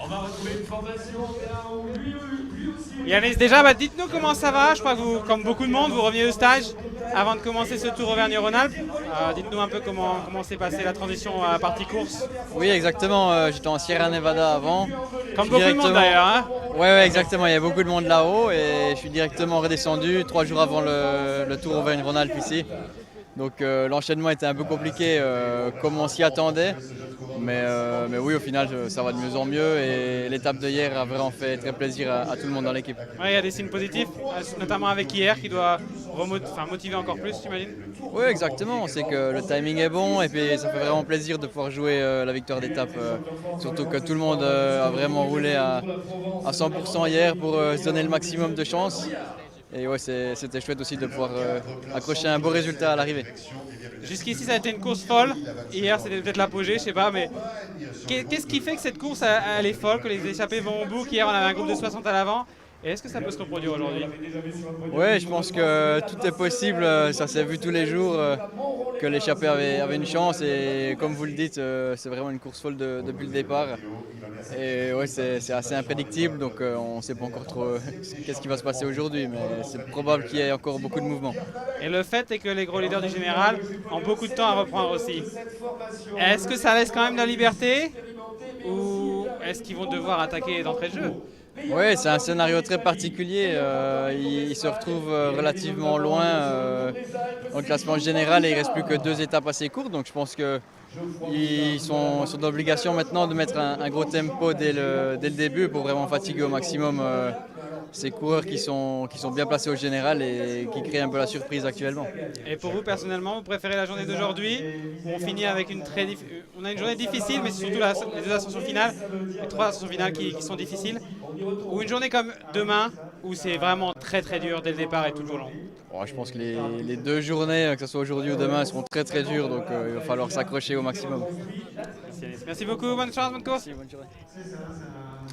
On va retrouver une formation, lui aussi. Yanis, déjà, bah, dites-nous comment ça va. Je crois que vous, comme beaucoup de monde, vous reveniez de stage avant de commencer ce Tour Auvergne-Rhône-Alpes. Dites-nous un peu comment s'est passée la transition à la partie course. Oui, exactement. J'étais en Sierra Nevada avant. Comme beaucoup de monde d'ailleurs. Hein. Ouais, exactement. Il y a beaucoup de monde là-haut et je suis directement redescendu 3 jours avant le Tour Auvergne-Rhône-Alpes ici. Donc l'enchaînement était un peu compliqué comme on s'y attendait. Mais oui, au final, ça va de mieux en mieux et l'étape de hier a vraiment fait très plaisir à tout le monde dans l'équipe. Ouais, il y a des signes positifs, notamment avec hier qui doit motiver encore plus, j'imagine. Oui, exactement. On sait que le timing est bon et puis ça fait vraiment plaisir de pouvoir jouer la victoire d'étape. Surtout que tout le monde a vraiment roulé à 100% hier pour se donner le maximum de chance. Et ouais, c'était chouette aussi de pouvoir accrocher un beau résultat à l'arrivée. Jusqu'ici, ça a été une course folle. Hier, c'était peut-être l'apogée, je sais pas, mais qu'est-ce qui fait que cette course, elle est folle, que les échappées vont au bout, qu'hier, on avait un groupe de 60 à l'avant. Et est-ce que ça peut se reproduire aujourd'hui? Oui, je pense que tout est possible. Ça s'est vu tous les jours que l'échappée avait une chance. Et comme vous le dites, c'est vraiment une course folle depuis le départ. Et ouais, c'est assez imprédictible, donc on ne sait pas encore trop qu'est-ce qui va se passer aujourd'hui. Mais c'est probable qu'il y ait encore beaucoup de mouvements. Et le fait est que les gros leaders du général ont beaucoup de temps à reprendre aussi. Est-ce que ça laisse quand même la liberté? Ou est-ce qu'ils vont devoir attaquer d'entrée de jeu? Oui, c'est un scénario très particulier. Il se retrouve relativement loin dans le classement général et il ne reste plus que 2 étapes assez courtes. Donc je pense qu'ils sont d'obligation maintenant de mettre un gros tempo dès le début pour vraiment fatiguer au maximum ces coureurs qui sont bien placés au général et qui créent un peu la surprise actuellement. Et pour vous personnellement, vous préférez la journée d'aujourd'hui où on finit avec on a une journée difficile, mais c'est surtout les 2 ascensions finales, les 3 ascensions finales qui sont difficiles, ou une journée comme demain où c'est vraiment très très dur dès le départ et tout le long? Bon, je pense que les 2 journées, que ce soit aujourd'hui ou demain, seront très très dures, donc il va falloir s'accrocher au maximum. Merci beaucoup, bonne chance, bonne course. Merci, bonne journée.